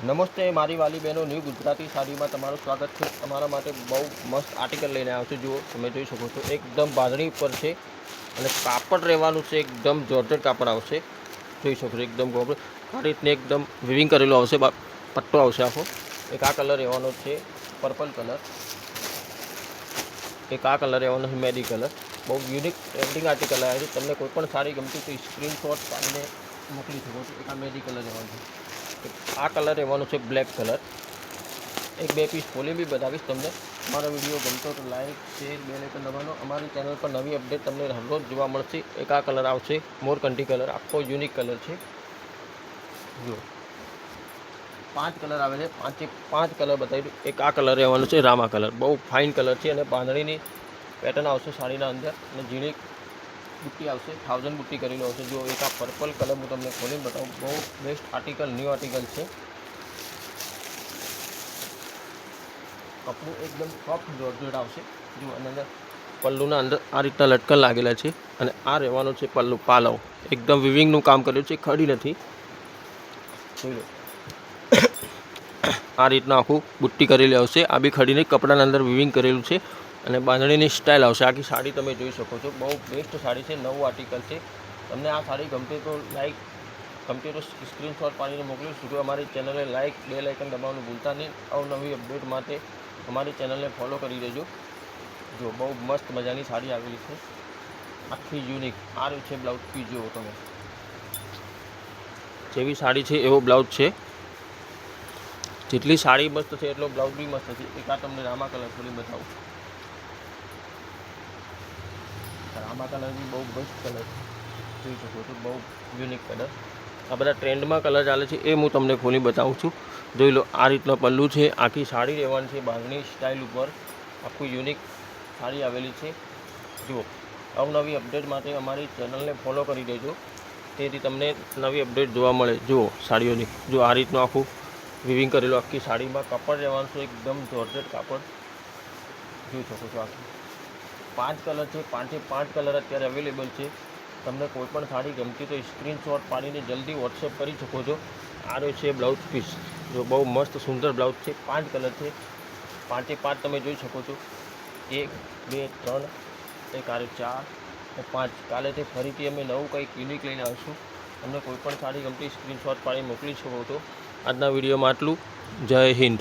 નમસ્તે મારી વાલી બહેનો, ન્યૂ ગુજરાતી સાડીમાં તમારું સ્વાગત છે। તમારા માટે બહુ મસ્ત આર્ટિકલ લઈને આવ્યો છું। જુઓ, તમે જોઈ શકો છો, એકદમ બાંધણી ઉપર છે અને કાપડ રહેવાનું છે એકદમ જોર્જેટ કાપડ આવશે। જોઈ શકો છો, એકદમ ગોળ આ રીતને એકદમ વિવિંગ કરેલું આવશે, પટ્ટો આવશે આખો। એક આ કલર રહેવાનો છે પર્પલ કલર, એક આ કલર રહેવાનો છે મેડી કલર। બહુ યુનિક ટ્રેન્ડિંગ આર્ટિકલ આવ્યા છે। તમને કોઈ પણ સાડી ગમતી તો સ્ક્રીનશોટ પાડીને મોકલી શકો છો। એક આ મેડી કલર રહેવાનો છે, આ કલર રહેવાનો છે બ્લેક કલર। એક બે પીસ ખોલી બી બતાવીશ તમને। અમારો વિડીયો ગમતો તો લાઈક શેર બેલ આઇકન દબાવવાનો। અમારી ચેનલ પર નવી અપડેટ તમને હરરોજ જોવા મળશે। એક આ કલર આવશે મોરકંઠી કલર, આખો યુનિક કલર છે। જુઓ, 5 કલર આવે છે, 5 કલર બતાવી દઉં। એક આ કલર રહેવાનો છે રામા કલર, બહુ ફાઇન કલર છે અને બાંધણીની પેટર્ન આવશે સાડીના અંદર અને ઝીણી બુટ્ટી આવશે, 1000 બુટ્ટી કરેલું આવશે। જો એક આ પર્પલ કલર હું તમને ખોલીને બતાવું, બહુ બેસ્ટ આર્ટિકલ, ન્યૂ આર્ટિકલ છે। કપડું એકદમ સોફ્ટ જોર્જેટ આવશે। જો અને અંદર પલ્લુના અંદર આ રીતના લટકન લાગેલા છે અને આ રહેવાનું છે પલ્લુ, પાલવ એકદમ વિવિંગનું કામ કર્યું છે, ખડી નથી। જોઈ લો, આ રીતના આખું બુટ્ટી કરેલી આવશે। આ બી ખડીને કપડાના અંદર વિવિંગ કરેલું છે અને બાંધણીની સ્ટાઇલ આવશે। આખી સાડી તમે જોઈ શકો છો, બહુ બેસ્ટ સાડી છે, નવું આર્ટિકલ છે। તમને આ સાડી ગમતી તો લાઈક ગમતી તો સ્ક્રીનશોટ પાડીને મોકલીશું। જો અમારી ચેનલને લાઈક બેલ આઇકન દબાવવાનું ભૂલતા નહીં। અવનવી અપડેટ માટે અમારી ચેનલને ફોલો કરી દેજો। જો બહુ મસ્ત મજાની સાડી આવેલી છે, આખી યુનિક। આ રહ્યું છે બ્લાઉઝ પીસ, જુઓ તમે, જેવી સાડી છે એવો બ્લાઉઝ છે। જેટલી સાડી મસ્ત છે એટલો બ્લાઉઝ બી મસ્ત છે। એક આ તમને રામા કલર ખોલી બતાવું, રામા કલર બી બહુ બેસ્ટ કલર જોઈ શકો છો, બહુ યુનિક કલર। આ બધા ટ્રેન્ડમાં કલર ચાલે છે એ હું તમને ખોલી બતાવું છું। જોઈ લો, આ રીતનો પલ્લુ છે, આખી સાડી રહેવાની છે બાંધણી સ્ટાઇલ ઉપર, આખું યુનિક સાડી આવેલી છે। જુઓ, અવનવી અપડેટ માટે અમારી ચેનલને ફોલો કરી દેજો, તેથી તમને નવી અપડેટ જોવા મળે। જુઓ સાડીઓની, જો આ રીતનું આખું વિવિંગ કરેલું આખી સાડીમાં કાપડ રહેવાનું છે એકદમ જોર્જેટ કાપડ, જોઈ શકો છો। આખી 5 કલર છે, 5 કલર અત્યારે અવેલેબલ છે। તમને કોઈ પણ સાડી ગમતી તો સ્ક્રીનશોટ પાડીને જલ્દી વોટ્સએપ કરી શકો છો। આ રહ્યો છે બ્લાઉઝ પીસ, જો બહુ મસ્ત સુંદર બ્લાઉઝ છે। 5 કલર છે, 5 તમે જોઈ શકો છો, 1 2 3, એક આ 4 અને 5। કાલેથી ફરીથી અમે નવું કંઈક યુનિક લઈને આવીશું। તમને કોઈ પણ સાડી ગમતી સ્ક્રીનશોટ પાડી મોકલી શકો છો। આજના વિડીયોમાં આટલું। જય હિન્દ।